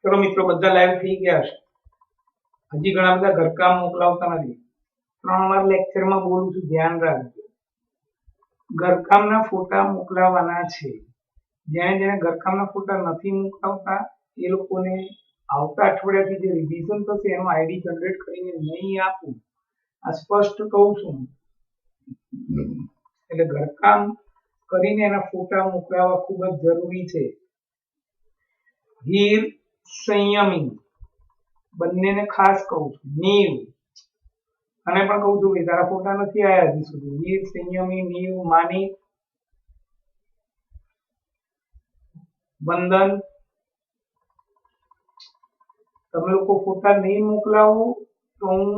चलो मित्रों बधा लाइव थी गया छे। हजी घणा बधा घरकाम मोकलावता नथी। 3 नंबर लेक्चर में बोलू छुं, ध्यान राखजो। घरकामना फोटा मोकलावाना छे। जेने जेने घरकामना फोटा नथी मोकलावता ए लोकोने आवता अठवाडियाथी जे रिविजन थशे एनो आईडी जनरेट करीने नहीं आपું। आ स्पष्ट कहूं छुं। એટલે ઘરકામ કરીને એના ફોટા મોકલાવવા ખૂબ જ જરૂરી છે। હીર સંયમી બંનેને ખાસ કહું છું। નીવ અને પણ કહું છું કે તારા ફોટા નથી આયા હજી સુધી। હીર સંયમી, નીવ, માનિક, વંદન, તમે લોકો ફોટા નહીં મોકલાવો તો હું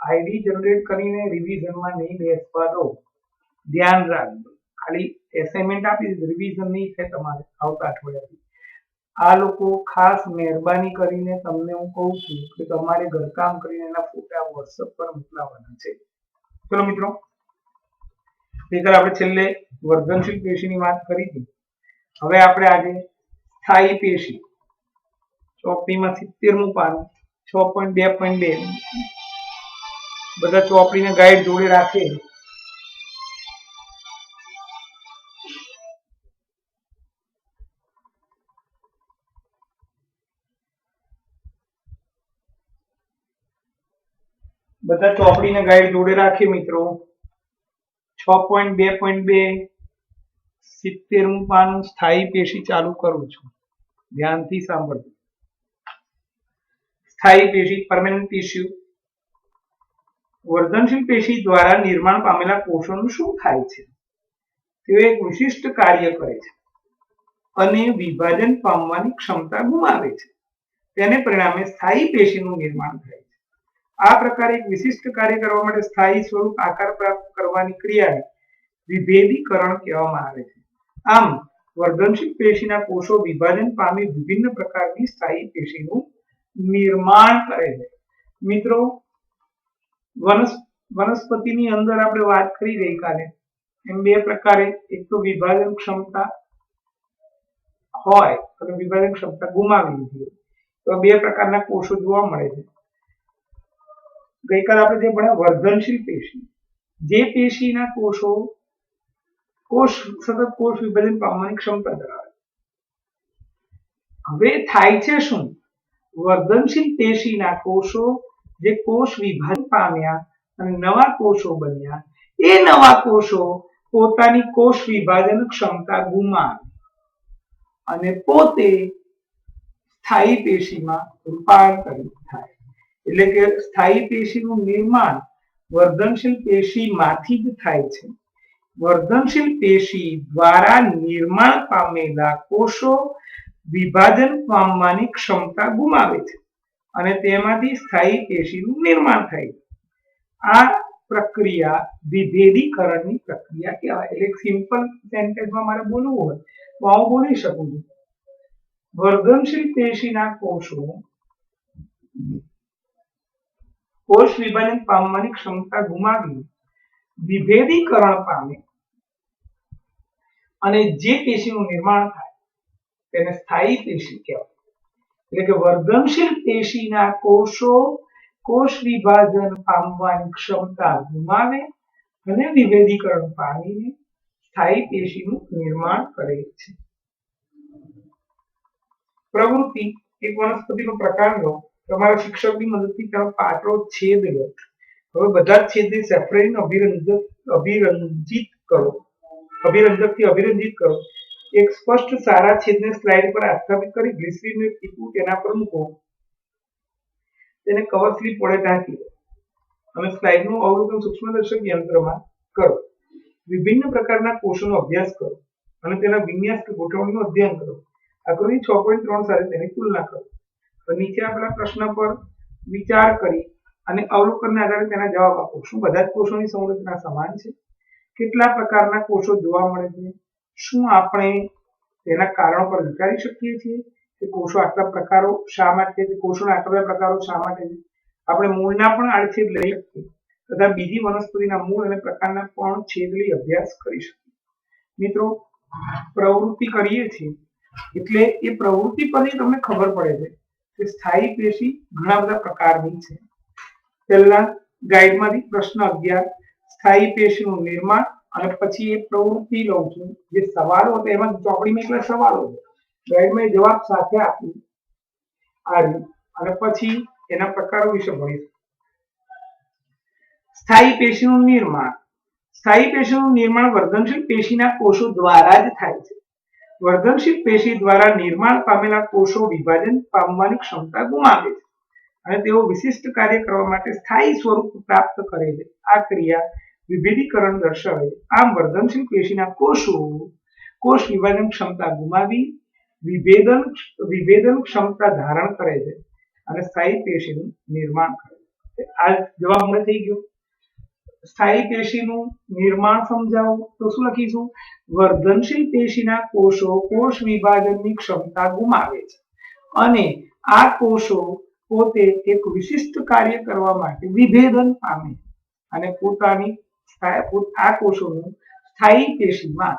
આઈડી જનરેટ કરીને રિવિઝનમાં નહીં બેસવા દઉં। ધ્યાન રાખજો। ખાલી એસાઇનમેન્ટ આપી દીધું, રિવિઝન નહીં થાય તમારે આવતા અઠવાડિયાથી। આ લોકો ખાસ મહેરબાની કરીને તમને હું કહું છું કે તમારે ઘરકામ કરીને એના ફોટા વોટ્સએપ પર મોકલાવવાના છે। ચલો મિત્રો, ગઈકાલે આપણે છેલ્લે વર્ધનશીલ પેશીની વાત કરી હતી। હવે આપણે આજે સ્થાયી પેશી ચોપડીમાં 70મું પાનું 6.2.2 બધા ચોપડીને ગાઈડ જોડે રાખે। બધા ચોપડીને ગાઈડ જોડે રાખે મિત્રો। 6.2.2 70મું પાનું સ્થાયી પેશી ચાલુ કરું છું, ધ્યાનથી સાંભળજો। સ્થાયી પેશી પરમેનન્ટ ટિશ્યુ। વર્ધનશીલ પેશી દ્વારા નિર્માણ પામેલા કોષોનું શું થાય છે? તેઓ એક વિશિષ્ટ કાર્ય કરે છે અને વિભાજન પામવાની ક્ષમતા ગુમાવે છે। તેને પરિણામે સ્થાયી પેશીનું નિર્માણ થાય છે। આ પ્રકારે એક વિશિષ્ટ કાર્ય કરવા માટે સ્થાયી સ્વરૂપ આકાર પ્રાપ્ત કરવાની ક્રિયાને વિભેદીકરણ કહેવામાં આવે છે। આમ વર્ધનશીલ પેશીના કોષો વિભાજન પામી વિભિન્ન પ્રકારની સ્થાયી પેશીનું નિર્માણ કરે છે। મિત્રો, વનસ્પતિની અંદર આપણે વાત કરી ગઈકાલે એમ બે પ્રકારે, એક તો વિભાજન ક્ષમતા હોય અને વિભાજન ક્ષમતા ગુમાવી દીધી હોય, તો બે પ્રકારના કોષો જોવા મળે છે। ગઈકાલે આપણે જે ભણ્યા વર્ધનશીલ પેશી, જે પેશીના કોષો સતત કોષ વિભાજન પામવાની ક્ષમતા ધરાવે। હવે થાય છે શું? વર્ધનશીલ પેશીના કોષો જે કોષ વિભાજન પામ્યા અને નવા કોષો બન્યા, એ નવા કોષો પોતાની કોષ વિભાજન ક્ષમતા ગુમાવે અને પોતે સ્થાયી પેશીમાં રૂપાંતરિત થાય। એટલે કે સ્થાયી પેશીનું નિર્માણ વર્ધનશીલ પેશીમાંથી જ થાય છે। વર્ધનશીલ પેશી દ્વારા निर्माण પામેલા કોષો વિભાજન પામવાની ક્ષમતા ગુમાવે છે અને તેમાંથી સ્થાયી પેશીનું નિર્માણ થાય છે। આ પ્રક્રિયા વિભેદીકરણની પ્રક્રિયા કહેવાય। એટલે સિમ્પલ સેન્ટેન્સમાં મારે બોલવું હોય તો હું બોલી શકું છું, વર્ધનશીલ પેશીના કોષો કોષ વિભાજન પામવાની ક્ષમતા ગુમાવી વિભેદીકરણ પામે અને જે પેશીનું નિર્માણ થાય તેને સ્થાયી પેશી કહેવાય। એટલે કે વર્ધનશીલ પેશીના કોષો કોષ વિભાજન પામવાની ક્ષમતા ગુમાવે અને વિભેદીકરણ પામીને સ્થાયી પેશીનું નિર્માણ કરે છે। પ્રવૃત્તિ, એક વનસ્પતિનો પ્રકાર લો, તમારા શિક્ષકની મદદથી તેનો પાતળો છેદ લો। હવે બધા જ છેદને સેપરેટ અભિરંજકથી અભિરંજિત કરો। એક સ્પષ્ટ સારા છેદને સ્લાઇડ પર આસ્થાપિત કરી ગ્લિસરીનનું ટીપું તેના પર મૂકો। તેને કવર સ્લિપ વડે ઢાંકી દો અને સ્લાઇડનું અવલોકન સૂક્ષ્મદર્શક યંત્રમાં કરો। વિભિન્ન પ્રકારના કોષોનો અભ્યાસ કરો અને તેના વિન્યાસ કે ગોઠવણીનું અધ્યયન કરો। આકૃતિ 6.3 સાથે તેની તુલના કરો। નીચે આપેલા પ્રશ્ન પર વિચાર કરી અને અવલોકનના આધારે તેના જવાબ આપો। શું બધા જ કોષોની સંરચના સમાન છે? કેટલા પ્રકારના કોષો જોવા મળે છે? શું આપણે તેના કારણો પર વિચારી શકીએ છીએ કે કોષો આટલા પ્રકારો શા માટે છે? કોષોના આટલા પ્રકારો શા માટે છે? આપણે મૂળના પણ આડછેદ લઈ શકીએ તથા બીજી વનસ્પતિના મૂળ અને પ્રકારના પણ છેદ લઈ અભ્યાસ કરી શકીએ। મિત્રો, પ્રવૃત્તિ કરીએ છીએ એટલે એ પ્રવૃત્તિ પરથી તમને ખબર પડે છે કે સ્થાયી પેશી ઘણા બધા પ્રકારની છે. પહેલા ગાઈડમાંથી પ્રશ્ન 11 સ્થાયી પેશીનું નિર્માણ અને પછી એક પ્રવૃત્તિ લઉં છું જે સવાલો હતા એમાં ચોપડીમાં એકલા સવાલો છે ગાઈડમાં જવાબ સાથે આપું અને પછી એના પ્રકારો વિશે ભણીશું. સ્થાયી પેશીનું નિર્માણ. સ્થાયી પેશીનું નિર્માણ વર્ધનશીલ પેશીના કોષો દ્વારા જ થાય છે. વર્ધનશીલ પેશી દ્વારા નિર્માણ પામેલા કોષો વિભાજન પામવાની ક્ષમતા ગુમાવે છે અને તેઓ વિશિષ્ટ કાર્ય કરવા માટે સ્થાયી સ્વરૂપ પ્રાપ્ત કરે છે. આ ક્રિયા વિભેદીકરણ દર્શાવે છે. આમ વર્ધનશીલ પેશીના કોષો કોષ વિભાજન ક્ષમતા ગુમાવી વિભેદન ક્ષમતા ધારણ કરે છે અને સ્થાયી પેશીનું નિર્માણ કરે છે. આ જવાબ મળે થઈ ગયો. સ્થાયી પેશીનું નિર્માણ સમજાવો તો શું લખીશું? વર્ધનશીલ પેશીના કોષો કોષ વિભાજનની ક્ષમતા ગુમાવે છે અને આ કોષો પોતે એક વિશિષ્ટ કાર્ય કરવા માટે વિભેદન પામે અને પોતાની આ કોષોનું સ્થાયી પેશીમાં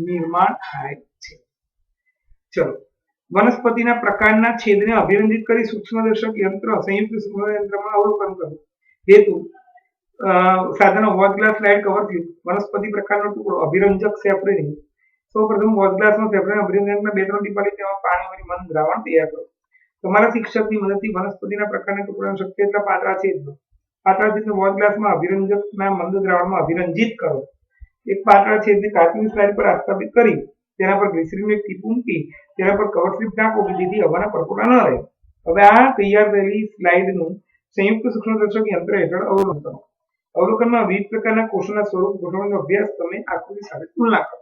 નિર્માણ થાય છે. ચલો વનસ્પતિના પ્રકારના છેદને અભિરંજિત કરી સૂક્ષ્મદર્શક યંત્ર સંયુક્ત સૂક્ષ્મયંત્રમાં અવલોકન કરવું. હેતુ સાધનો watch glass slide cover slip વનસ્પતિ પ્રકારનો ટુકડો અભિરંજક સેફ્રેનિંગ. સૌપ્રથમ વોચ ગ્લાસમાં સેફ્રેન અભિરંજકના 2-3 ટીપા લઈ તેમાં પાણી ભરી મંદ દ્રાવણ તૈયાર કરો. તમારા શિક્ષકની મદદથી વનસ્પતિના પ્રકારના ટુકડાને શક્ય એટલા પાતળા છેદ દો. પાતળા છેદને વોચ ગ્લાસમાં અભિરંજકના મંદ દ્રાવણમાં અભિરંજિત કરો. એક પાતળા છેદને કાચની સ્લાઇડ પર આસ્થાપિત કરી તેના પર ગ્લિસરીનનું એક ટીપું મૂકી તેના પર કવર સ્લિપ નાખો કે જેથી હવાના પરપોટા ન રહે. હવે આ તૈયાર થયેલી સ્લાઇડનું સંયુક્ત સૂક્ષ્મદર્શક યંત્ર હેઠળ અવલોકન કરો. અવલોકનમાં વિવિધ પ્રકારના કોષોના સ્વરૂપ ગોઠવણીનો અભ્યાસ તમે આકૃતિ સાથે તુલના કરો.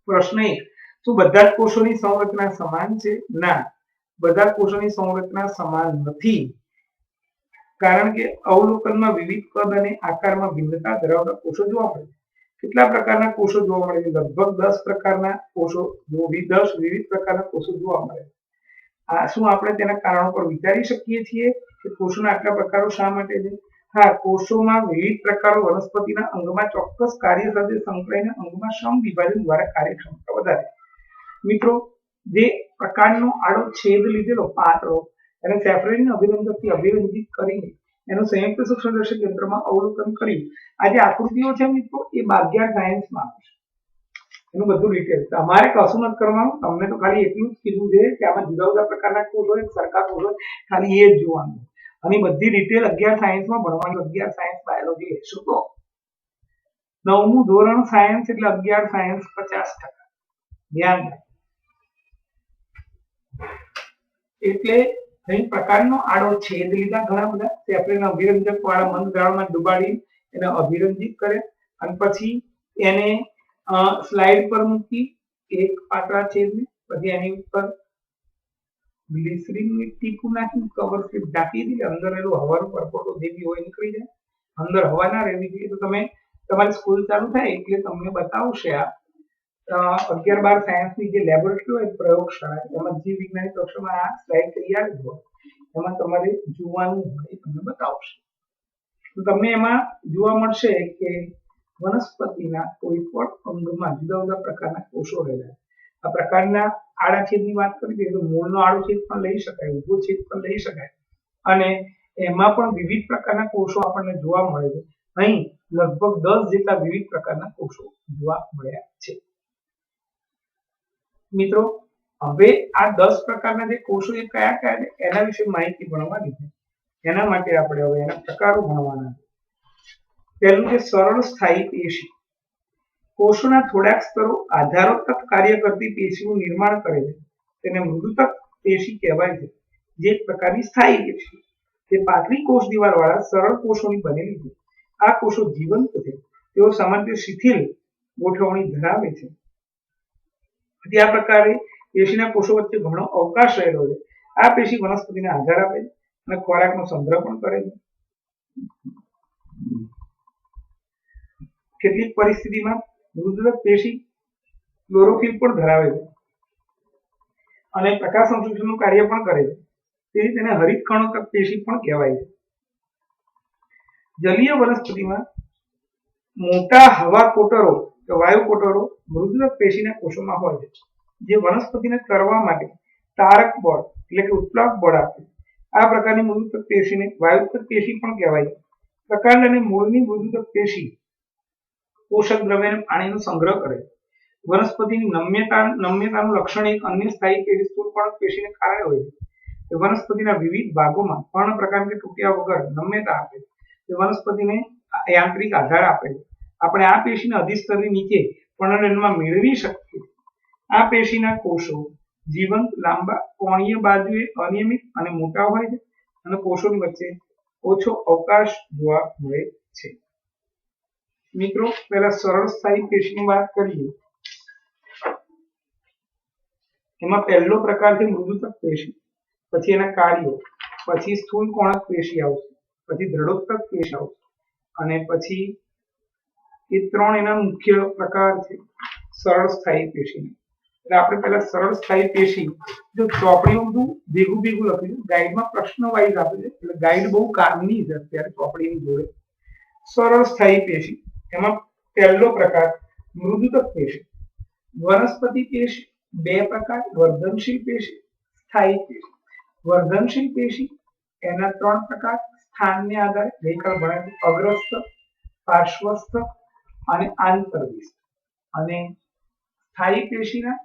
પ્રશ્ન 1 શું બધા જ કોષોની સંરચના સમાન છે? ના, બધા કોષોની સંરચના સમાન નથી કારણ કે અવલોકનમાં વિવિધ કદ અને આકારમાં ભિન્નતા ધરાવતા કોષો જોવા મળે છે. કેટલા પ્રકારના કોષો જોવા મળે છે? લગભગ 10 પ્રકારના કોષો 10 વિવિધ પ્રકારના કોષો જોવા મળે છે. શું આપણે તેના કારણો પર વિચારી શકીએ છીએ કે કોષોના આટલા પ્રકારો શા માટે છે? હા, કોષોમાં વિવિધ પ્રકારો વનસ્પતિના અંગમાં ચોક્કસ કાર્ય સાથે સંકળાઈને અંગમાં શ્રમ વિભાજન દ્વારા કાર્યક્ષમતા વધારે. મિત્રો, જે પ્રકારનો આડો છેદ લીધેલો પાતળો અને સેફ્રેનની અભિરંજકથી અભિરંજિત કરીને એનું સંયુક્ત સૂક્ષ્મદર્શક યંત્રમાં અવલોકન કર્યું. આ જે આકૃતિઓ છે મિત્રો એ 12 સાયન્સમાં આવશે. એનું બધું ડિટેલ તમારે કશું નથી કરવાનું. તમને તો ખાલી એટલું જ કીધું છે કે આમાં જુદા જુદા પ્રકારના કોષ હોય, સરખા કોષ હોય, ખાલી એ જ જોવાનું. અને બધી ડિટેલ 11 સાયન્સમાં ભણવાની. 11 સાયન્સ બાયોલોજી લેશો તો 9મું ધોરણ સાયન્સ એટલે 11 સાયન્સ 50%. ધ્યાન રાખો. એટલે કઈ પ્રકારનો આડો છેદ લીધા ઘણા બધા સેફ્રેન અભિરંજક વાળા મંદ દ્રાવણમાં ડુબાડી એને અભિરંજિત કરે અને પછી એને સ્લાઇડ પર મૂકી એક પાતળા છેદને પછી એની ઉપર ગ્લિસરીનની ટીપું નાખી કવર સ્લિપ ઢાંકી દીધી. અંદર એનું હવાનો પરપોટો જે બી હોય નીકળી જાય. અંદર હવા ના રહેવી જોઈએ. તો તમે તમારી સ્કૂલ ચાલુ થાય એટલે તમને બતાવશે આ 11-12 સાયન્સની જે લેબોરેટરી હોય પ્રયોગશાળા એમાં જીવ વિજ્ઞાન કક્ષામાં આ સ્લાઇડ તૈયાર જ હોય એમાં તમારે જોવાનું હોય તમને બતાવશે. તો તમને એમાં જોવા મળશે કે વનસ્પતિના કોઈ પણ અંગમાં જુદા જુદા પ્રકારના કોષો રહેલા. આ પ્રકારના આડા છેદની વાત કરીએ તો મૂળનો આડો છેદ પણ લઈ શકાય, ઊભો છેદ પણ લઈ શકાય અને એમાં પણ વિવિધ પ્રકારના કોષો આપણને જોવા મળે છે. અહીં લગભગ 10 જેટલા વિવિધ પ્રકારના કોષો જોવા મળ્યા છે. મિત્રો, હવે આ 10 પ્રકારના જે કોષો એ કયા કયા છે એના વિશે માહિતી ભણવાની છે. એના માટે આપણે હવે એના પ્રકારો ભણવાના છે. પહેલું છે સરળ સ્થાયી પેશી. કોષોના થોડાક સ્તરો આધારોત્તક કાર્ય કરતી પેશીનું નિર્માણ કરે છે. તેને મૃદુતક પેશી કહેવાય છે, જે એક પ્રકારની સ્થાયી પેશી. તે પાતળી કોષ દિવાલવાળા સરળ કોષોની બનેલી છે. આ કોષો જીવંત છે. તેઓ સામાન્ય રીતે શિથિલ ગોઠવણી ધરાવે છે. આ પ્રકારે પેશીના કોષો વચ્ચે ઘણો અવકાશ રહેલો છે. આ પેશી વનસ્પતિને આધાર આપે છે અને ખોરાકનો સંગ્રહ પણ કરે છે. કેટલીક પરિસ્થિતિમાં મૃદુતક પેશી ક્લોરોફિલ પણ ધરાવે છે અને પ્રકાશ સંશ્લેષણનું કાર્ય પણ કરે છે. તેથી તેને હરિત કણોત્તક પેશી પણ કહેવાય છે. જલીય વનસ્પતિમાં મોટા હવા કોટરો કે વાયુ કોટરો મૃદુતક પેશીના કોષોમાં હોય છે, જે વનસ્પતિને તરવા માટે તારક બળ એટલે કે ઉત્પ્લાવક બળ આપે. આ પ્રકારની મૃદુતક પેશીને વાયુતક પેશી પણ કહેવાય છે. પ્રકાંડ અને મૂળની મૃદુતક પેશી પોષક દ્રવ્ય અને પાણીનો સંગ્રહ કરે છે. વનસ્પતિની નમ્યતાનું લક્ષણ એક અન્ય સ્થાયી પેશી સ્થૂળપર્ણક પેશીને કારણે હોય છે. વનસ્પતિના વિવિધ ભાગોમાં પર્ણપ્રકાંડ કે તૂટ્યા વગર નમ્યતા આપે છે. તે વનસ્પતિને યાંત્રિક આધાર આપે છે. આપણે આ પેશીને અધિસ્તરની નીચે પર્ણદંડમાં મેળવી શકીએ. આ પેશીના કોષો જીવંત, લાંબા, કોણીય બાજુએ અનિયમિત અને મોટા હોય છે અને કોષોની વચ્ચે ઓછો અવકાશ જોવા મળે છે. મિત્રો, પહેલા સરળ સ્થાયી પેશીની વાત કરીએ. એમાં પહેલો પ્રકાર છે મૃદુતક પેશી, પછી એના કાર્યો, પછી સ્થૂળકોણક પેશી આવશે, પછી દ્રઢોત્તક પેશી આવશે અને પછી એ ત્રણ એના મુખ્ય પ્રકાર છે સરળ સ્થાયી પેશી. એટલે આપણે પહેલા સરળ સ્થાયી પેશી, જો ચોપડીમાં બધું ભેગું ભેગું લખ્યું છે, ગાઈડમાં પ્રશ્ન વાઇઝ આપે છે, એટલે ગાઈડ બહુ કામની છે અત્યારે ચોપડીની જોડે. સરળ સ્થાયી પેશી, એમાં પહેલો પ્રકાર મૃદુતક પેશી. વનસ્પતિ પેશી બે પ્રકાર: વર્ધનશીલ પેશી, સ્થાયી પેશી. વર્ધનશીલ પેશી એના ત્રણ પ્રકાર સ્થાનને આધારે ગઈકાલ ભણાવ્યું: અગ્રસ્થ, પાર્શ્વસ્થ અને આંતરવિસ્થ. અને સ્થાયી પેશીના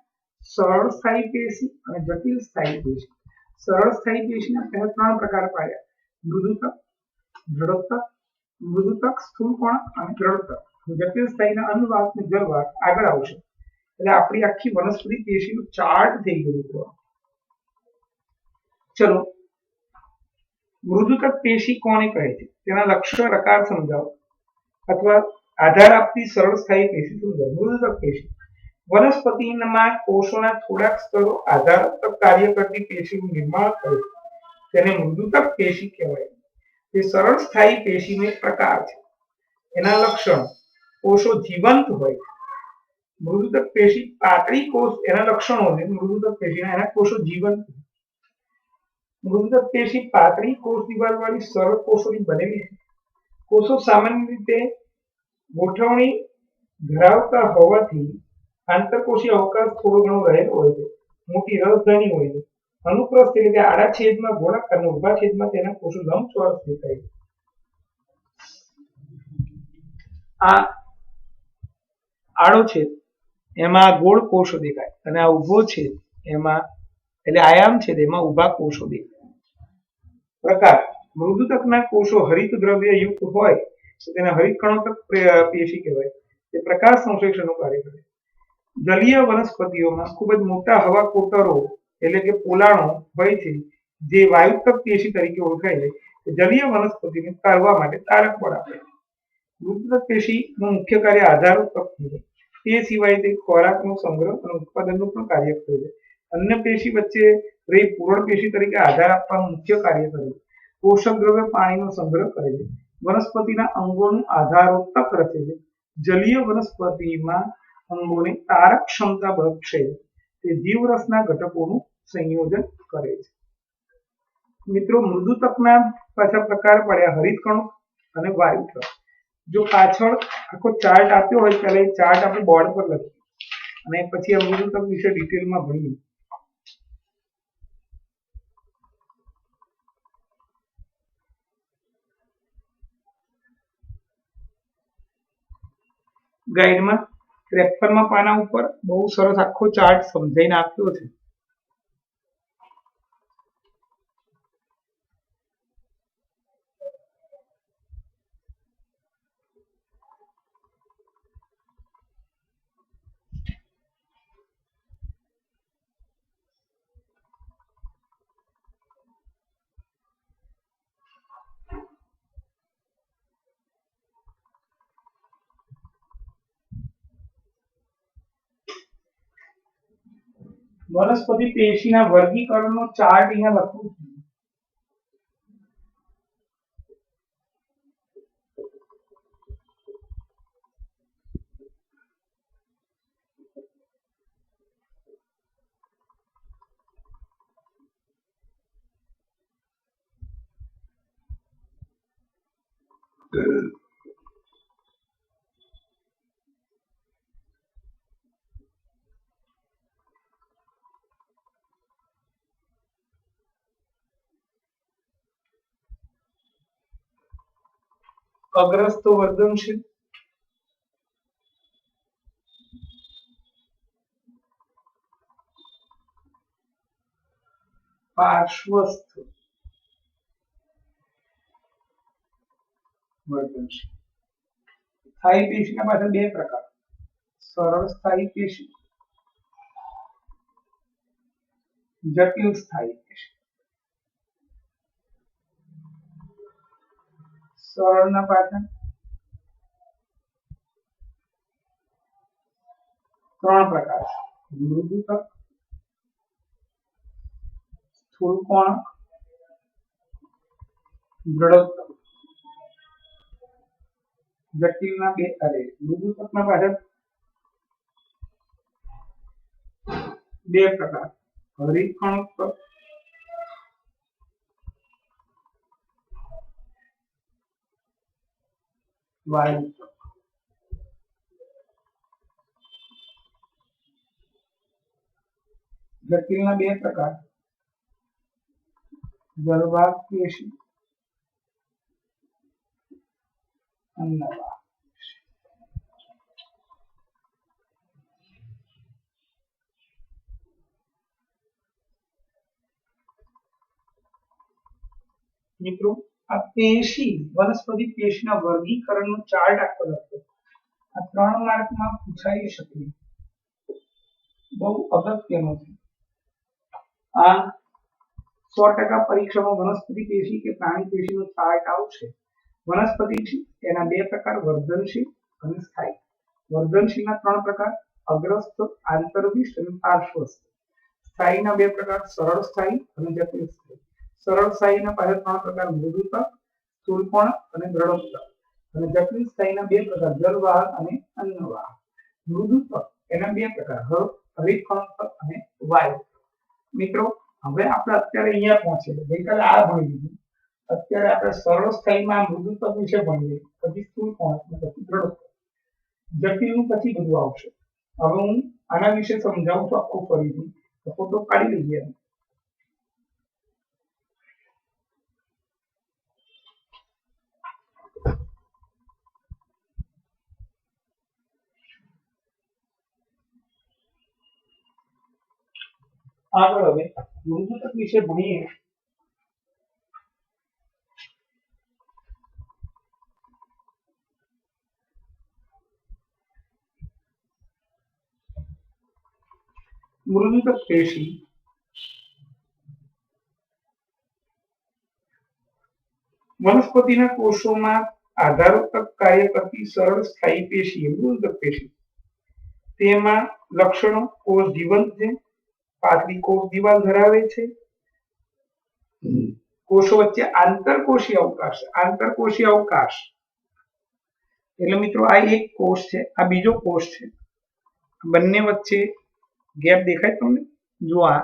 સરળ સ્થાયી પેશી અને જટિલ સ્થાયી પેશી. સરળ સ્થાયી પેશીના પહેલા ત્રણ પ્રકાર પાડ્યા: મૃદુતક, દ્રઢોત્તક, મૃદુતક સ્થૂળકોણક અને દ્રઢોત્તક. જટિલ સ્થાયીના અન્નવાહક અને જલવાહક આગળ આવશે. એટલે આપણી આખી વનસ્પતિ પેશીનું ચાર્ટ થઈ ગયું મિત્રો. ચલો, મૃદુતક પેશી કોને કહે છે તેના લક્ષણ પ્રકાર સમજાવો અથવા આધાર આપતી સરળ સ્થાયી પેશી સમજાવો. મૃદુતક પેશી વનસ્પતિમાં કોષોના થોડાક સ્તરો આધારત્મક કાર્ય કરતી પેશીનું નિર્માણ કરે છે. તેને મૃદુતક પેશી કહેવાય. તે સરળ સ્થાયી પેશીનો એક પ્રકાર છે. એના લક્ષણ: કોષો જીવંત હોય છે. મૃદુતક પેશી પાતળી કોષ, એના લક્ષણો છે મૃદુતક પેશીના, એના કોષો જીવંત. મૃદુતક પેશી પાતળી કોષ દિવાલવાળી સરળ કોષોની બનેલી છે. કોષો સામાન્ય રીતે ગોઠવણી ધરાવતા હોવાથી આંતરકોષીય અવકાશ થોડો ઘણો રહેલો હોય છે. મોટી રસધાની હોય છે. અનુપ્રસ્થ એટલે કે આડા છેદમાં ગોળાકાર અને ઊભા છેદમાં તેના કોષો લંબચોરસ દેખાય છે. આ આડો છેદ એમાં ગોળ કોષો દેખાય અને આ ઊભો છેદ એમાં એટલે આયામ છેદ એમાં ઊભા કોષો દેખાય. પ્રકાર: મૃદુતકના કોષો હરિત દ્રવ્ય યુક્ત હોય તો તેને હરિત કણોત્તક પેશી કહેવાય. તે પ્રકાશ સંશ્લેષણનું કાર્ય કરે. જલીય વનસ્પતિઓમાં ખૂબ જ મોટા હવા કોતરો એટલે કે પોલાણો હોય છે જે વાયુતક પેશી તરીકે ઓળખાય છે. જલીય વનસ્પતિને તારવા માટે તારક બળ આપે છે. મૃદુતક પેશીનું મુખ્ય કાર્ય આધારોત્તક છે. તે સિવાય તે ખોરાકનો સંગ્રહ અને ઉત્પાદનનું પણ કાર્ય કરે છે. અન્ય પેશી વચ્ચે રહી પૂરણ પેશી તરીકે આધાર આપવાનું મુખ્ય કાર્ય કરે છે. પોષક દ્રવ્ય પાણીનો સંગ્રહ કરે છે. વનસ્પતિના અંગોનું આધારોત્તક રચે છે. જલીય વનસ્પતિમાં અંગોને તારક ક્ષમતા બક્ષે છે. તે જીવરસના ઘટકોનું સંયોજન કરે છે. મિત્રો, મૃદુતકના પાછા પ્રકાર પડ્યા હરિતકણો અને વાયુતક. જો પાછળ આખો ચાર્ટ આપ્યો હોય ત્યારે એ ચાર્ટ આપણે બોર્ડ પર લખીએ અને પછી આ મૃદુતક વિશે ડિટેલમાં ભણીએ. ગાઈડમાં 53મા પાના ઉપર બહુ સરસ આખો ચાર્ટ સમજાઈને આપ્યો છે. વનસ્પતિ પેશીના વર્ગીકરણનો ચાર્ટ અહીંયા લખું છું. અગ્રસ્થ વર્ધનશીલ, પાર્શ્વસ્થ વર્ધનશીલ. સ્થાયી પેશીના પાછળ બે પ્રકાર, સરળ સ્થાયી પેશી, જટિલ સ્થાયી પેશી. સરળના પાછળ ત્રણ પ્રકાર છે, મૃદુતક, સ્થૂળકોણક, દ્રઢોત્તક. જટિલના બે મૃદુતકના પાછળ બે પ્રકાર, હરિતકણોત્તક, વાયુતક. જટિલના બે પ્રકાર, જળવાહક પેશી, અન્નવાહક. મિત્રો આ પેશી વનસ્પતિ પેશીના વર્ગીકરણનો ચાર્ટ આપેલો હતો. આ 3 માર્કમાં પૂછાઈ શકે, બહુ અગત્યનો છે. આ 100% પરીક્ષામાં વનસ્પતિ પેશી કે પ્રાણી પેશીનો ચાર્ટ આવશે. વનસ્પતિ છે એના બે પ્રકાર, વર્ધનશીલ અને સ્થાયી. વર્ધનશીલના 3 પ્રકાર, અગ્રસ્થ, આંતરવિષ્ટ અને પાર્શ્વસ્થ. સ્થાયીના બે પ્રકાર, સરળ સ્થાયી અને જટિલ સ્થાયી. સરળ સ્થાયીના પાછળ 3 પ્રકાર, મૃદુતક, સ્થૂળકોણક અને દ્રઢોત્તક. અને જટિલ સ્થાયીના બે પ્રકાર, જલવાહક અને અન્નવાહક. મૃદુતક એના બે પ્રકાર, હરિતકણોત્તક અને વાયુતક. મિત્રો હવે આપણે અત્યારે અહીંયા પહોંચેલા, ગઈકાલે આ ભણી લીધું. અત્યારે આપણે સરળ સ્થાયીમાં મૃદુતક વિશે ભણીએ, પછી સ્થૂળકોણક, પછી દ્રઢોત્તક. જટિલનું પછી બધું આવશે. હવે હું આના વિશે સમજાવું છું આખું ફરીથી. ફોટો પાડી લઈએ. આગળ હવે મૃદુતક વિશે ભણીએ. મૃદુતક પેશી વનસ્પતિના કોષોમાં આધારોત્તક કાર્ય કરતી સરળ સ્થાયી પેશી મૃદુતક પેશી. તેમાં લક્ષણો, કોષ જીવંત છે, પાતળી કોષ દિવાલ ધરાવે છે, કોષો વચ્ચે આંતરકોષીય અવકાશ. આંતરકોષીય અવકાશ એટલે મિત્રો આ એક કોષ છે, આ બીજો કોષ છે, બંને વચ્ચે ગેપ દેખાય તમને? જો આ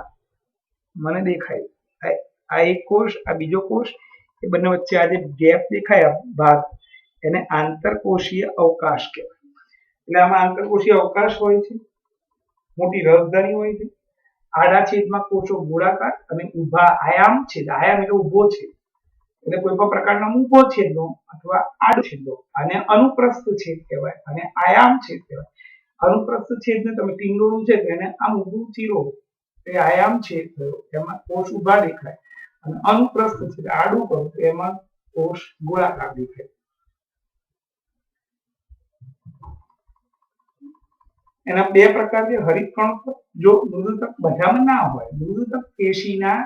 મને દેખાય, આ એક કોષ, આ બીજો કોષ, એ બંને વચ્ચે આ જે ગેપ દેખાય ભાગ, એને આંતરકોષીય અવકાશ કહેવાય. એટલે આમાં આંતરકોષીય અવકાશ હોય છે, મોટી રસધાની હોય છે. આડા છેદમાં કોષો ગોળાકાર અને ઊભા આયામ છેદ, આયામ એટલે ઊભો છે, એટલે કોઈ પણ પ્રકારના ઊભો છેદનો અથવા આડો છેદનો, આને અનુપ્રસ્થ છેદ કહેવાય અને આયામ છેદ કહેવાય. અનુપ્રસ્થ છેદને તમે ટીંગોળું છે એને આમ ઊભું ચીરો, એ આયામ છેદ થયો, એમાં કોષ ઊભા દેખાય. અને અનુપ્રસ્થ છેદ આડું કરો તો એમાં કોષ ગોળાકાર દેખાય. એના બે પ્રકાર છે, હરિતકણોત્તક. જો મૃદુતક બધામાં ના હોય, મૃદુતક પેશીના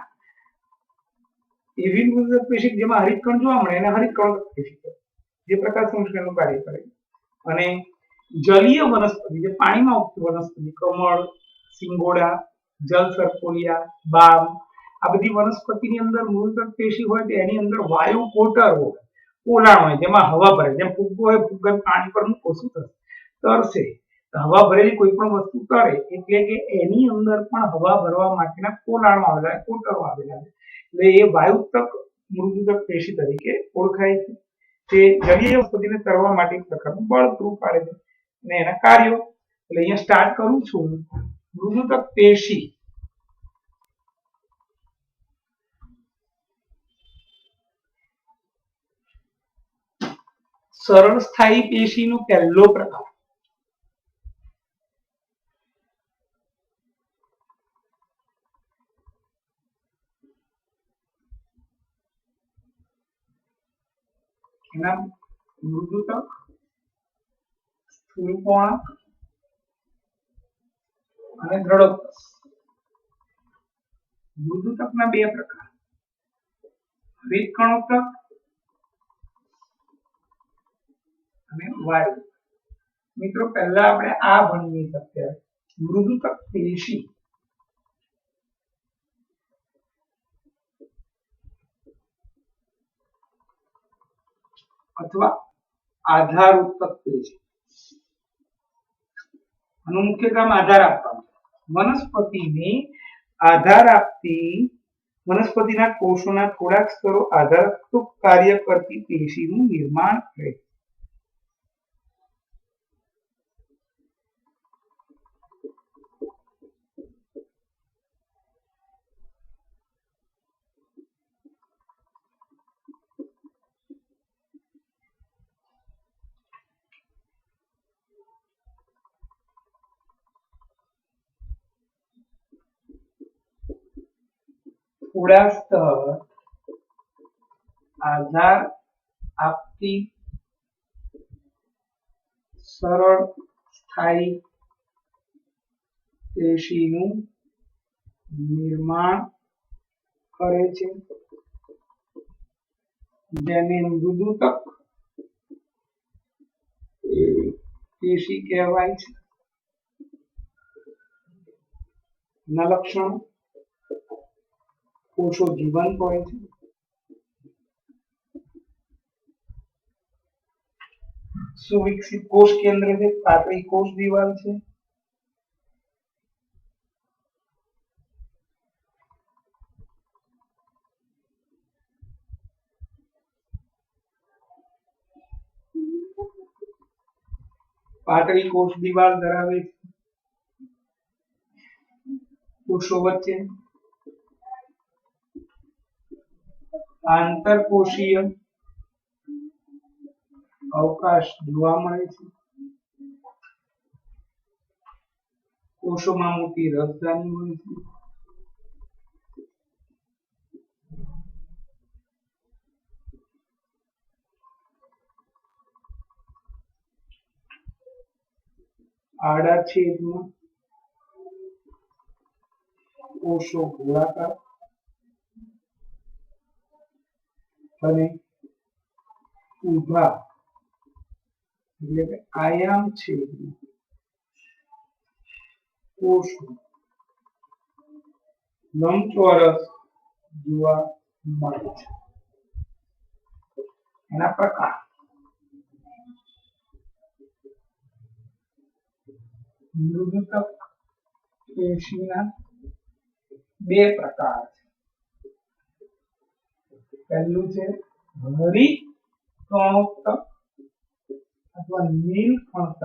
એવી મૃદુતક પેશી જેમાં હરિતકણ જોવા મળે એને હરિતકણોત્તક પેશી કહેવાય, જે પ્રકાશ સંશ્લેષણનું કાર્ય કરે. અને જલીય વનસ્પતિ, જે પાણીમાં ઉગતી વનસ્પતિ, કમળ, સિંગોડા, જલ સરકોલિયા, બામ, આ બધી વનસ્પતિની અંદર મૃદુતક પેશી હોય તો એની અંદર વાયુ કોટર હોય, પોલાણ હોય, જેમાં હવા ભરે. જેમ ફુગ્ગો હોય, ફુગ્ગાને પાણી પર મૂકો શું થશે? તરશે. હવા ભરેલી કોઈ પણ વસ્તુ તરે એટલે કે એની અંદર પણ હવા ભરવા માટેના પોલાણો આવેલા, કોટરો આવેલા છે. એટલે એ વાયુતક મૃદુતક પેશી તરીકે ઓળખાય છે. તે જલીય વનસ્પતિને તરવા માટે એક પ્રકારનું બળ પૂરું પાડે છે. અને એના કાર્યો એટલે અહીંયા સ્ટાર્ટ કરું છું. મૃદુતક પેશી સરળ સ્થાયી પેશીનો પહેલો પ્રકાર એના મૃદુતક, સ્થૂળકોણક અને દ્રઢોત્કચ. મૃદુતકના બે પ્રકાર, હરિતકણોત્કચ અને વાયુ. મિત્રો પહેલા આપણે આ ભણીએ અત્યારે મૃદુતક પેશી અથવા આધાર ઉત્તક પેશી. આનું મુખ્ય કામ આધાર આપવાનું. વનસ્પતિને આધાર આપતી વનસ્પતિના કોષોના થોડાક સ્તરો આધારરૂપ કાર્ય કરતી પેશીનું નિર્માણ કરે. થોડા સ્તર આધાર આપતી સરળ સ્થાયી પેશીનું નિર્માણ કરે છે જેને મૃદુતક પેશી કહેવાય છે. ના લક્ષણો કોષો જીવંત હોય છે, સુવિકસિત કોષ કેન્દ્ર છે, પાતળી કોષ દિવાલ છે, પાતળી કોષ દિવાલ ધરાવે છે, કોષો વચ્ચે આંતરકોષીય અવકાશ જોવા મળે છે, કોષોમાં મોટી રસધાની હોય છે, આડા છેદમાં કોષો ગોળાકાર અને ઊભા એટલે કે આયામ છેદમાં કોષો લંબચોરસ જોવા મળે છે. એના પ્રકાર મૃદુતક પેશીના બે પ્રકાર છે. પહેલું છે હરિતકણોત્કચ અથવા નીલકણોત્કચ.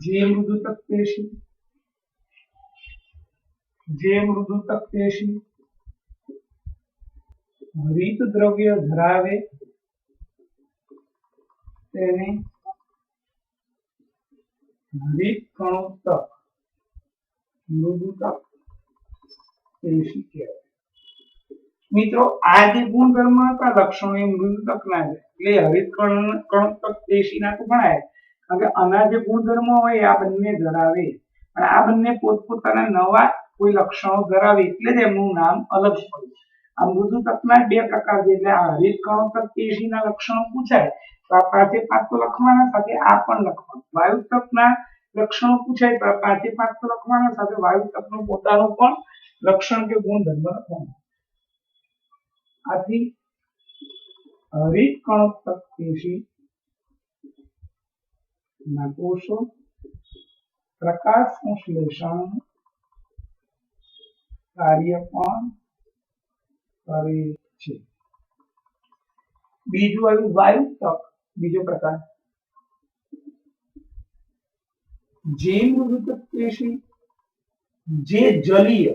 જે મૃદુતક પેશી હરિત દ્રવ્ય ધરાવે તેને હરિતકણોત્કચ મૃદુતક પેશી કહેવાય. મિત્રો આ જે ગુણધર્મ હતા લક્ષણો એ મૃદુતકના છે એટલે હરિતકણોત્કચ પેશીના તો ગણાય કારણ કે આના જે ગુણધર્મો હોય આ બંને ધરાવે અને આ બંને પોતપોતાના નવા કોઈ લક્ષણો ધરાવે એટલે જ એમનું નામ અલગ પડ્યું. આ મૃદુતકના બે પ્રકાર છે એટલે આ હરિતકણોત્કચ પેશીના લક્ષણો પૂછાય તો આ પાંચે પાંચ તો લખવાના સાથે આ પણ લખવાનું. વાયુતકના લક્ષણો પૂછાય તો આ પાંચે પાંચ તો લખવાના સાથે વાયુતકનું પોતાનું પણ લક્ષણ કે ગુણધર્મ લખવાનું. આથી હરિતકણોત્કચ પેશી ના કોષો પ્રકાશ સંશ્લેષણ કાર્ય પણ કરે છે. બીજું આવ્યું વાયુતક, બીજો પ્રકાર જે મૃદુતક પેશી જે જલીય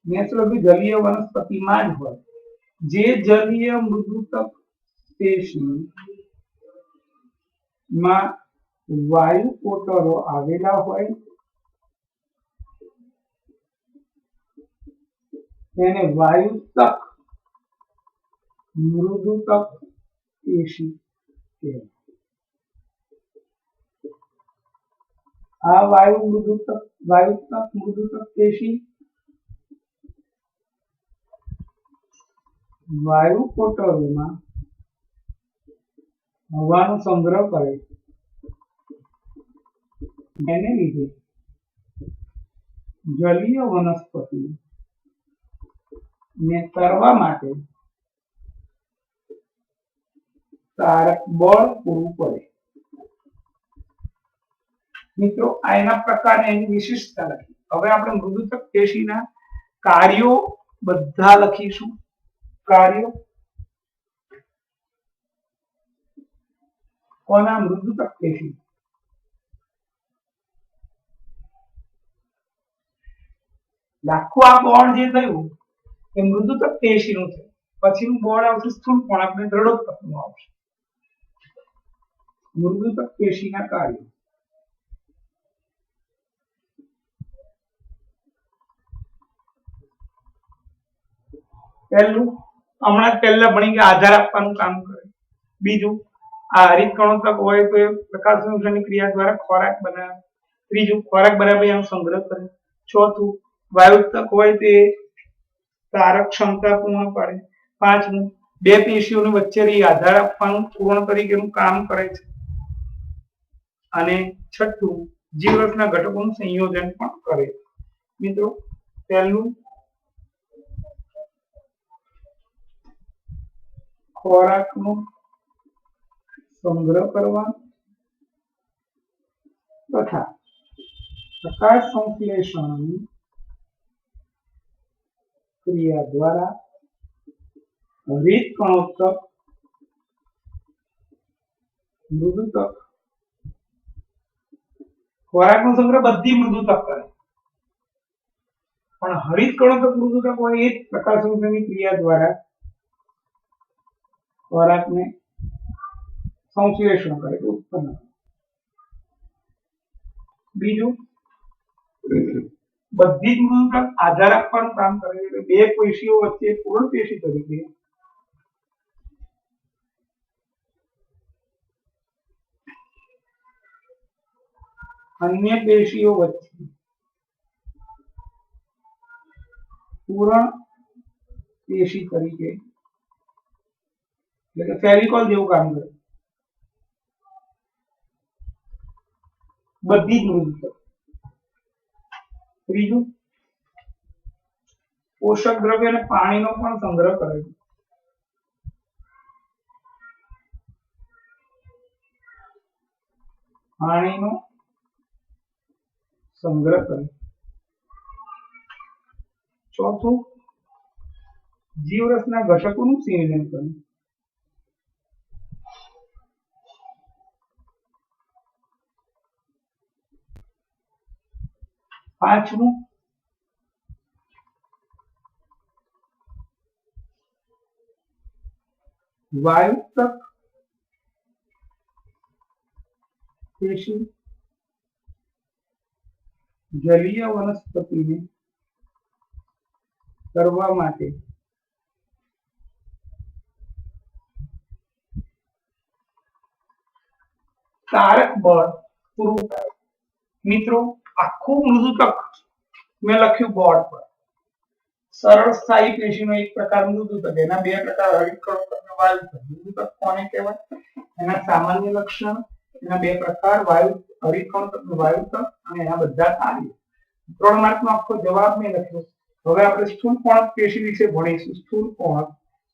નેચરલી જલીય વનસ્પતિમાં જ હોય જે જલીય મૃદુતક પેશી માં વાયુ કોટરો આવેલા હોય તેને વાયુતક મૃદુતક પેશી કહેવાય. આ વાયુતક મૃદુતક પેશી વાયુ કોટરોમાં હવાનો સંગ્રહ કરે એને લીધે જલીય વનસ્પતિ ને તરવા માટે તારક બળ પૂરું પડે. મિત્રો આ એના પ્રકાર એની વિશિષ્ટતા લખી. હવે આપણે મૃદુતક પેશીના કાર્યો બધા લખીશું. કાર્યો કોના? મૃદુતક પેશી. આખું આ બોર્ડ જે થયું એ મૃદુતક પેશીનું છે. પછીનું બોર્ડ આવશે સ્થૂળકોણક અને દ્રઢોત્તકનું આવશે. મૃદુતક પેશીના કાર્યો. પહેલું હમણાં પહેલા ભણી ગયા આધાર આપવાનું કામ કરે. બીજું આ હરિત કણોત્સક હોય તો એ પ્રકાશ સંશ્લેષણની ક્રિયા દ્વારા ખોરાક બનાવે. ત્રીજું ખોરાક બનાવે પછી એનો સંગ્રહ કરે. ચોથું વાયુતક હોય તે તારક ક્ષમતા પૂર્ણ પાડે. પાંચમું બે પેશીઓની વચ્ચે આધાર આપવાનું પૂર્ણ તરીકેનું કામ કરે છે. અને છઠ્ઠું જીવરસના ઘટકોનું સંયોજન પણ કરે. મિત્રો પહેલું ખોરાકનો સંગ્રહ કરવા તથા પ્રકાશ સંશ્લેષણની ક્રિયા દ્વારા હરિત કણોત્સક મૃદુતક ખોરાકનો સંગ્રહ બધી મૃદુતક કરે પણ હરિત કણોત્સક મૃદુતક હોય એ પ્રકાશ સંશ્લેષણની ક્રિયા દ્વારા ખોરાકને સંશ્લેષણ કરે ઉત્પન્ન. બીજું બધી જ મૃદુતક આધાર આપવાનું કામ કરે છે. બે પેશીઓ વચ્ચે પૂર્ણ પેશી તરીકે અન્ય પેશીઓ વચ્ચે પૂર્ણ પેશી તરીકે એટલે કે ફેવિકોલ જેવું કામ કરે બધી જ મૃદુતક. ત્રીજું પોષક દ્રવ્ય અને પાણીનો પણ સંગ્રહ કરે છે. પાણીનો સંગ્રહ કરે. ચોથું જીવરસના ઘટકોનું સંયોજન કરે. પાંચમું વાયુતક પેશી જલીય વનસ્પતિને કરવા માટે તારક બળ પૂરું પાડે. મિત્રો આખું મૃદુતક મેં લખ્યું બોર્ડ પર. સરળ સ્થાયી પેશીનો એક પ્રકાર મૃદુતક. એના બે પ્રકાર હરિત કણોત્સક અને વાયુતક. મૃદુતક કોને કહેવાય? એના સામાન્ય લક્ષણ, એના બે પ્રકાર હરિત કણોત્સક અને વાયુતક અને એના બધા કાર્યો. 3 માર્કનો આખો જવાબ મેં લખ્યો. હવે આપણે સ્થૂળકોણક પેશી વિશે ભણીશું. સ્થૂળકોણક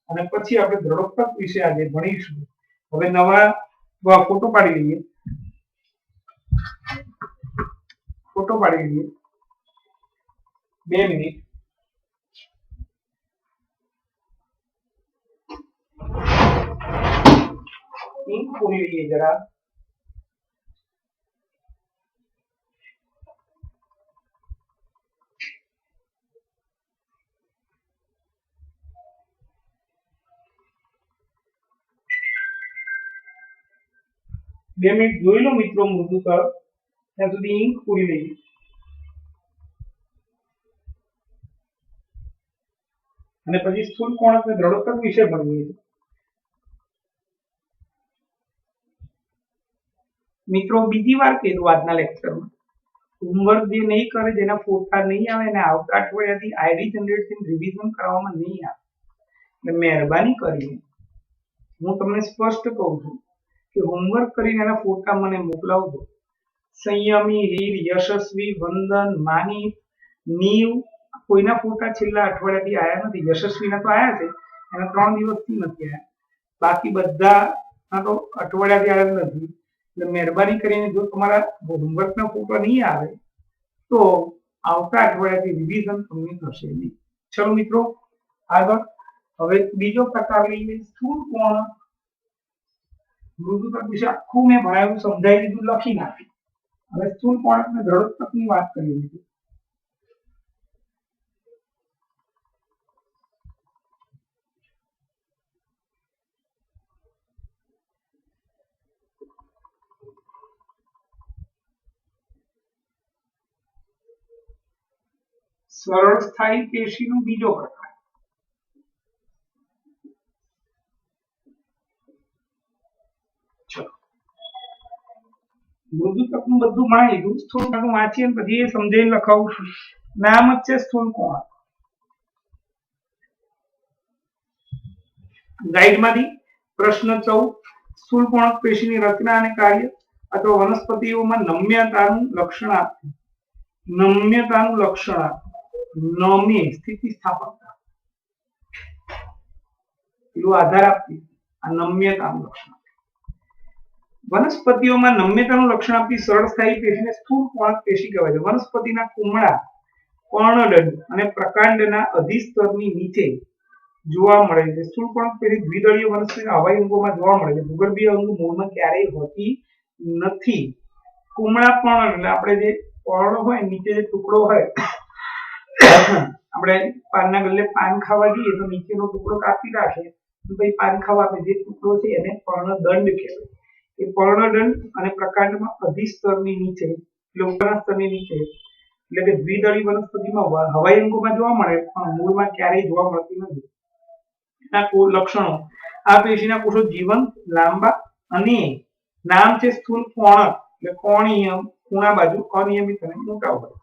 અને પછી આપણે દ્રઢોત્તક વિશે આજે ભણીશું. હવે નવા ફોટો પાડી લઈએ. ફોટો પાડી લઈએ 2 મિનિટ. ઈંક પૂરી લઈએ જરા. 2 મિનિટ જોઈ લો મિત્રો મૃદુકર, ત્યાં સુધી ઇંક પૂરી લઈએ. અને પછી સ્થૂળ કોણક અને દ્રઢોત્તક વિશે ભણીએ. મિત્રો બીજી વાર કીધું આજના લેક્ચરમાં, હોમવર્ક જે નહીં કરે, જેના ફોટા નહીં આવે અને આવતા અઠવાડિયાથી આઈડી જનરેશન રિવિઝન કરવામાં નહીં આવે, એટલે મહેરબાની કરીને હું તમને સ્પષ્ટ કહું છું કે હોમવર્ક કરીને એના ફોટા મને મોકલાવજો. સંયમી, રીર, યશસ્વી, વંદન, માનિક, નીવ, કોઈના ફોટા છેલ્લા અઠવાડિયાથી આયા નથી. યશસ્વીના તો આયા છે, એના 3 દિવસથી નથી આયા, બાકી બધા તો અઠવાડિયાથી આવ્યા નથી. એટલે મહેરબાની કરીને જો તમારા હોમવર્કના ફોટો નહીં આવે તો આવતા અઠવાડિયાથી રિવિઝન તમને થશે નહીં. ચલો મિત્રો આગળ હવે બીજો પ્રકાર લઈએ, સ્થૂળ કોણક. મૃદુતક વિશે આખું મેં ભણાવ્યું, સમજાવી દીધું, લખી નાખ્યું. હવે સ્થૂળ કોણક અને દ્રઢોત્તકની વાત કરીએ છીએ. સરળ સ્થાયી પેશીનો બીજો પ્રકાર. મૃદુતકનું બધું ભણી લીધું, સ્થૂળ કોણક વાંચીએ પછી એ સમજાવીને લખાવું છું. નામ જ છે સ્થૂળ કોણક. ગાઈડમાંથી પ્રશ્ન 14, સ્થૂળ કોણક પેશીની રચના અને કાર્ય અથવા વનસ્પતિઓમાં નમ્યતાનું લક્ષણ આપવું. નમ્યતાનું લક્ષણ આપવું, નમ્ય સ્થિતિસ્થાપકતા, પેલું આધાર આપતી આ નમ્યતાનું લક્ષણ. વનસ્પતિઓમાં નમ્યતાનું લક્ષણ આપતી સરળ સ્થાયી પેશીને સ્થૂળ કોણક પેશી કહેવાય છે. વનસ્પતિના કુમળા, પર્ણદંડ અને પ્રકાંડના અધિસ્તરની નીચે જોવા મળે છે. સ્થૂળ કોણક પેશી દ્વિદળીય વનસ્પતિના હવાઈ અંગોમાં જોવા મળે છે. ભૂગર્ભીય અંગો મૂળમાં ક્યારેય હોતી નથી. કુમળા પર્ણ એટલે આપણે જે પર્ણ હોય નીચે જે ટુકડો હોય, આપણે પાનના ગલ્લે પાન ખાવા જઈએ તો નીચેનો ટુકડો કાપી રાખે તો ભાઈ પાન ખાવા આપે, જે ટુકડો છે એને પર્ણદંડ કહેવાય. એ પર્ણદંડ અને પ્રકાંડમાં અધિસ્તરની નીચે એટલે ઉપરના સ્તરની નીચે, એટલે કે દ્વિદળી વનસ્પતિમાં હવાઈ અંગોમાં જોવા મળે પણ મૂળમાં ક્યારેય જોવા મળતી નથી. એના લક્ષણો, આ પેશીના કોષો જીવંત, લાંબા અને નામ છે સ્થૂળ કોણક એટલે કોણીય, ખૂણા બાજુ અનિયમિત અને મોટા હોય.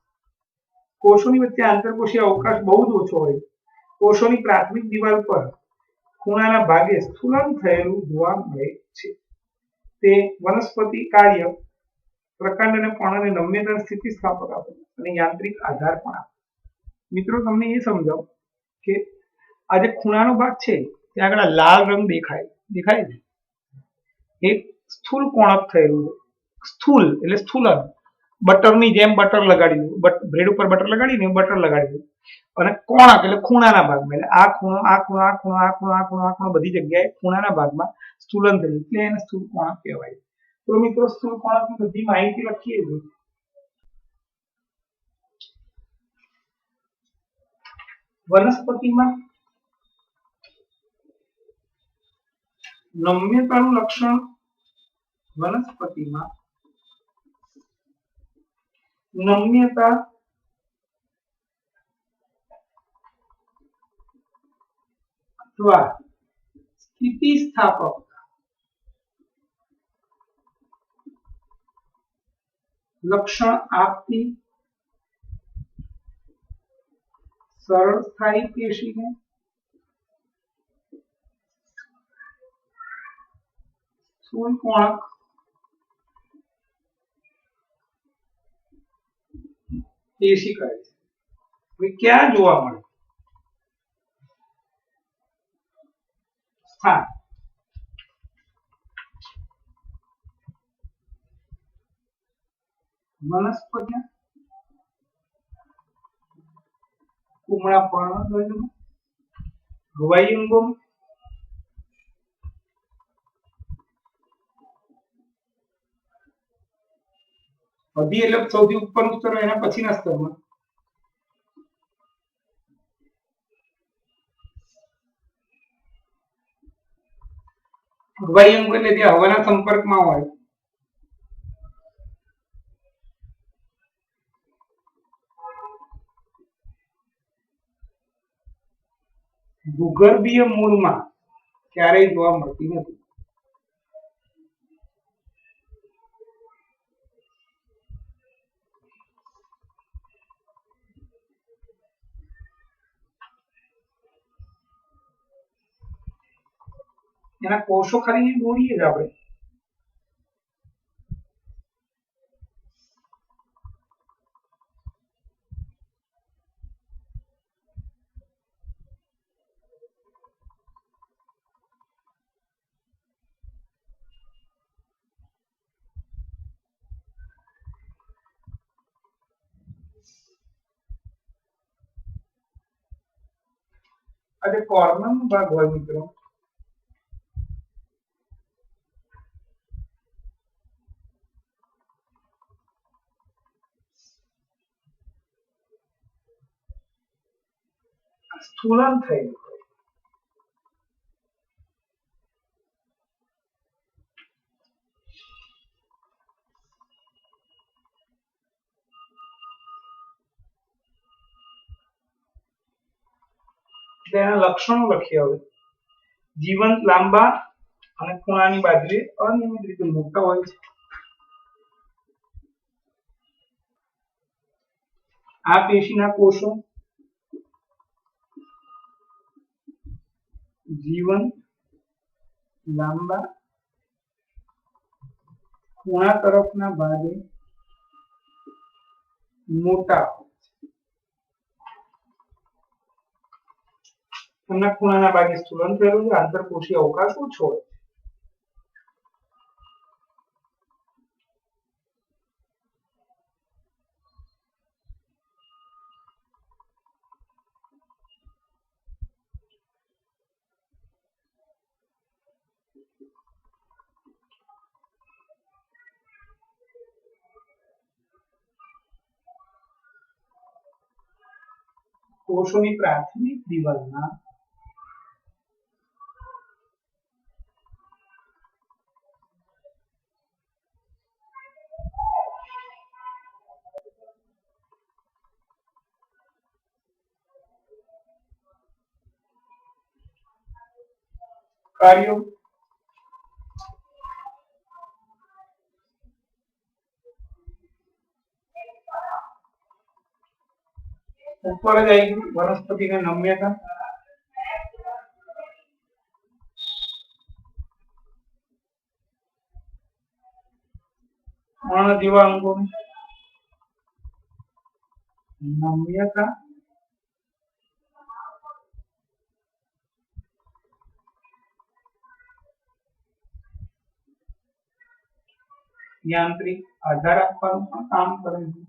કોષોની વચ્ચે આંતરકોષીય અવકાશ બહુ જ ઓછો હોય. કોષોની પ્રાથમિક દિવાલ પર ખૂણાના ભાગે સ્થૂલન થયેલું જોવા મળે છે. તે વનસ્પતિ કાર્ય, પ્રકાંડ અને પર્ણને નમ્યતા, સ્થિતિસ્થાપક આપે અને યાંત્રિક આધાર પણ આપે. મિત્રો તમને એ સમજાવો કે આ જે ખૂણાનો ભાગ છે ત્યાં આગળ લાલ રંગ દેખાય છે, એ સ્થૂળ કોણક થયેલું છે. સ્થૂલ એટલે સ્થૂલન, બટરની જેમ બટર લગાડી દઉં, બ્રેડ ઉપર બટર લગાડીને બટર લગાડી દઉં. અને કોણક એટલે ખૂણાના ભાગમાં, એટલે આ ખૂણો, આ ખૂણો, આ ખૂણો, આ ખૂણો, આ ખૂણો, આ ખૂણો, બધી જગ્યાએ ખૂણાના ભાગમાં સ્થૂલન થયેલું એટલે એને સ્થૂળ કોણક કહેવાય. તો મિત્રો સ્થૂળ કોણકની બધી માહિતી લખીએ છીએ. વનસ્પતિમાં નમ્યતાનું લક્ષણ, વનસ્પતિમાં નમ્યતા અથવા સ્થિતિસ્થાપકતા લક્ષણ આપતી સરળ સ્થાયી પેશીને સ્થૂળ કોણક પેશી કહે છે. હવે ક્યાં જોવા મળે? સ્થાન. વનસ્પતિ કુમળા પર્ણદંડ, હવાઈ અંગો, અધિ એટલે સૌથી ઉપરનું સ્તર એના પછીના સ્તરમાં, હવાઈ અંગો એટલે જે હવાના સંપર્કમાં હોય ભૂગર્ભીય મૂળમાં ક્યારેય જોવા મળતી નથી. એના કોષો ખાલી દોરીએ જ આપણે. આજે કોર્નર નો ભાગ હોય મિત્રો, સ્થૂલન થયેલું હોય. તેના લક્ષણો લખીએ હવે. જીવંત, લાંબા અને ખૂણાની બાજુએ અનિયમિત રીતે મોટા હોય છે. આ પેશીના કોષો જીવંત, લાંબા, ખૂણા તરફના ભાગે મોટા હોય છે. તેમના ખૂણાના ભાગે સ્થૂલન થયેલું છે. આંતરકોષીય અવકાશ ઓછો હોય છે. કોષોની પ્રાથમિક દિવાલના કાર્યો ઉપર જ આવી ગયું. વનસ્પતિને નમ્યતા, અર્ણ જેવા અંગોની નમ્યતા, યાંત્રિક આધાર આપવાનું પણ કામ કરે છે.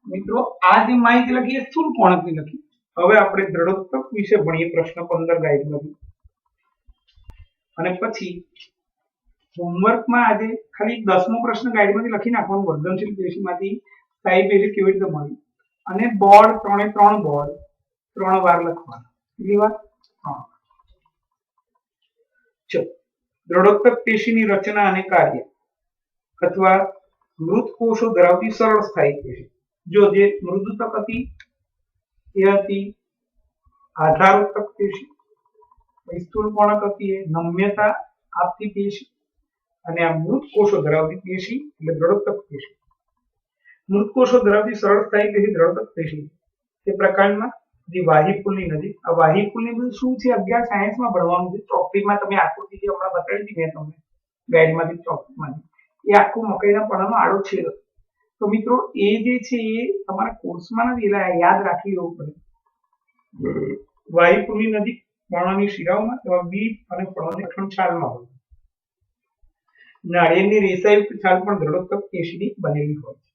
મિત્રો આ જે માહિતી લખી એ સ્થૂળ કોણકની લખી. હવે આપણે દ્રઢોત્તક વિશે ભણીએ. પ્રશ્ન 15 ગાઈડમાંથી. અને પછી હોમવર્કમાં આજે ખાલી 10મો પ્રશ્ન ગાઈડમાંથી લખી નાખવાનું. વર્ધનશીલ પેશીમાંથી સ્થાયી પેશી કેવી રીતે મળી, અને બોર્ડ 3 બોર્ડ 3 વાર લખવાના. કેટલી વાર? 3. ચલો, દ્રઢોત્તક પેશીની રચના અને કાર્ય અથવા મૃત કોષો ધરાવતી સરળ સ્થાયી પેશી. જો જે મૃદુતક હતી એ હતી આધારોત્તક પેશી, સ્થૂળ કોણક હતી એ નમ્યતા આપતી પેશી, અને આ મૃત કોષો ધરાવતી પેશી એટલે દ્રઢોત્તક પેશી. મૃત કોષો ધરાવતી સરળ સ્થાયી પેશી દ્રઢોત્તક પેશી તે પ્રકારમાં જે વાહિપુલની નજીક. આ વાહિપુલની બધું શું છે 11 સાયન્સમાં ભણવાનું છે. ચોપડીમાં તમે આકૃતિ જે હમણાં બતાવી હતી મેં તમને ગાઈડમાંથી, ચોપડીમાંથી, એ આખું મકઈના પણાનો આડો છેદ. તો મિત્રો એ જે છે એ તમારા કોર્સમાં નથી, એટલે યાદ રાખી લેવું પડે. વાહિપુલની નજીક પર્ણની શિરાઓમાં તેમાં બીજ અને ફળોની છાલમાં હોય. નાળિયેરની રેસાયુક્ત છાલ પણ દ્રઢોત્તક પેશીની બનેલી હોય છે.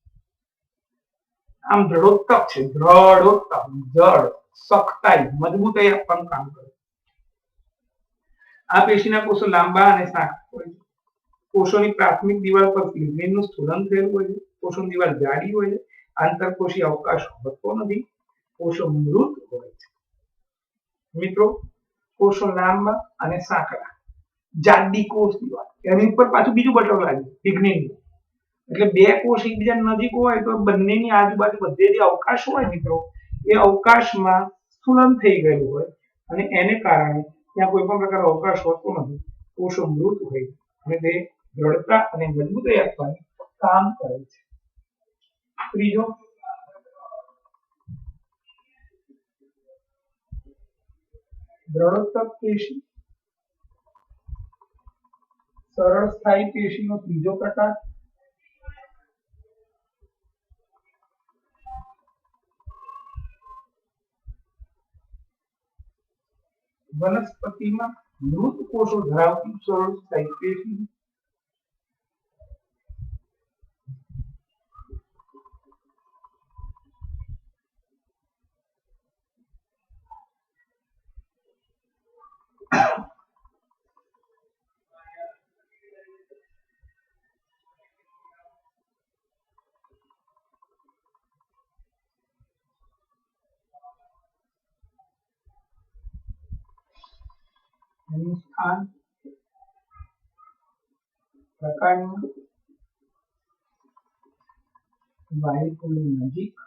આમ દ્રઢોત્તક છે, દ્રઢોત્તક, જડ, સખતાઈ, મજબૂતાઈ આપવાનું કામ કરે. આ પેશીના કોષો લાંબા અને સાંકડા હોય છે. કોષોની પ્રાથમિક દિવાલ પર લિગ્નિનનું સ્થૂલન થયેલું હોય છે. કોષોની દિવાલ જાડી હોય છે. આંતરકોષીય અવકાશ હોતો નથી. કોષો મૃત હોય છે. મિત્રો કોષો લાંબા અને સાંકડા, જાડી કોષ દિવાલ, એની ઉપર પાછું બીજું બટન લાગ્યું લિગ્નિન. એટલે બે કોષ એકબીજા નજીક હોય તો બંનેની આજુબાજુ બધે જે અવકાશ હોય મિત્રો એ અવકાશમાં સ્થૂલન થઈ ગયેલું હોય અને એને કારણે ત્યાં કોઈ પણ પ્રકારનો અવકાશ હોતો નથી, કોષો મૃત હોય અને તે દ્રઢતા અને મજબૂતાઈ આપવાનું કામ કરે છે. ત્રીજો દ્રઢોત્તક પેશી, સરળ સ્થાયી પેશીનો ત્રીજો પ્રકાર વનસ્પતિમાં મૃત કોષો ધરાવતી સરળ સ્થાયી પેશી. સ્થાન પ્રકાંડ વાયુકોની નજીક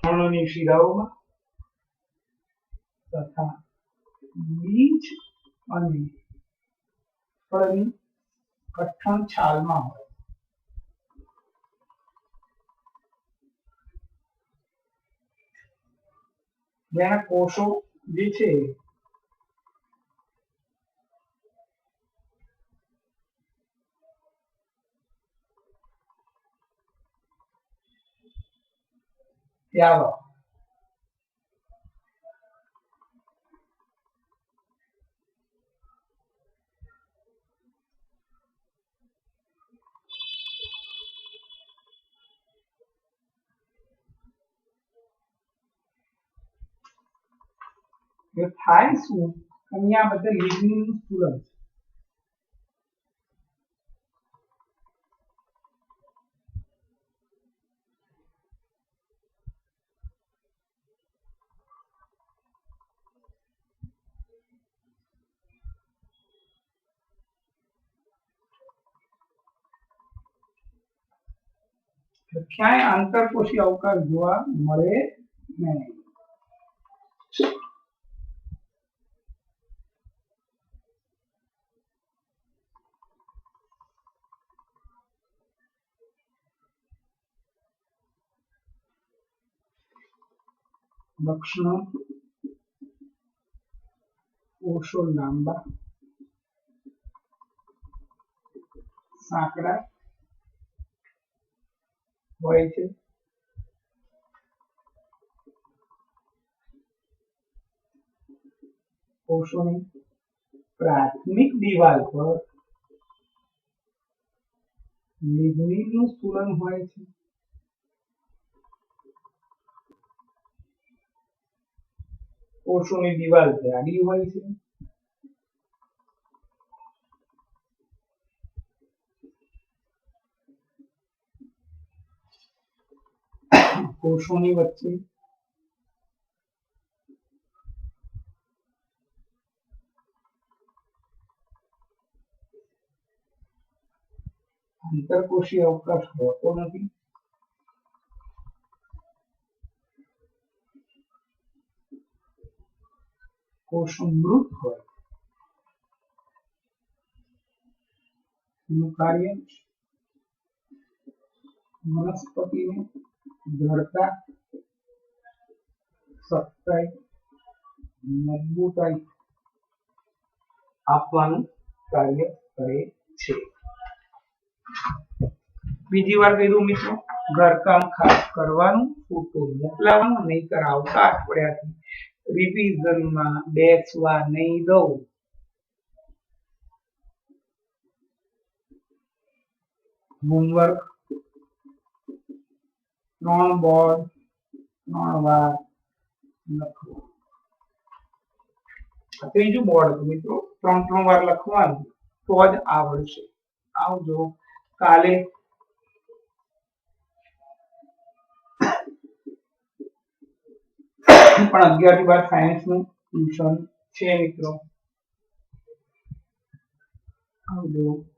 પર્ણની શિરાઓમાં તથા બીજ અને ફળની કઠણ છાલમાં હોય. જેના કોષો જે છે ત્યાં થાય શું? અહીંયા બધા લિગ્નિનનું સ્થૂલન છે. ક્યાંય આંતરકોશી અવકાશ જોવા મળે નહીં. લક્ષણો કોષો લાંબા, સાંકડા હોય છે. કોષોની પ્રાથમિક દિવાલ પર લિગ્નિનનું સ્થૂલન હોય છે. કોષોની દિવાલ જાડી હોય છે. કોષોની વચ્ચે આંતરકોશીય અવકાશ હોતો નથી. કોષો મૃત હોય. એનું કાર્ય વનસ્પતિને દ્રઢતા, સખ્તાઈ, મજબૂતાઈ આપવાનું કાર્ય કરે છે. બીજી વાર કહી દઉં મિત્રો, ઘરકામ ખાસ કરવાનું, ફોટો મોકલાવાનું, નહીતર આવતા અઠવાડિયાથી રિવિઝનમાં બેસવા નહીં દઉં. હોમવર્ક 3 બોર્ડ 3 વાર લખવું. ત્રીજું બોર્ડ મિત્રો 3 વાર લખવાનું તો જ આવડશે. આવજો. કાલે પણ 11 થી 12 સાયન્સનું ટ્યુશન છે મિત્રો. આવજો.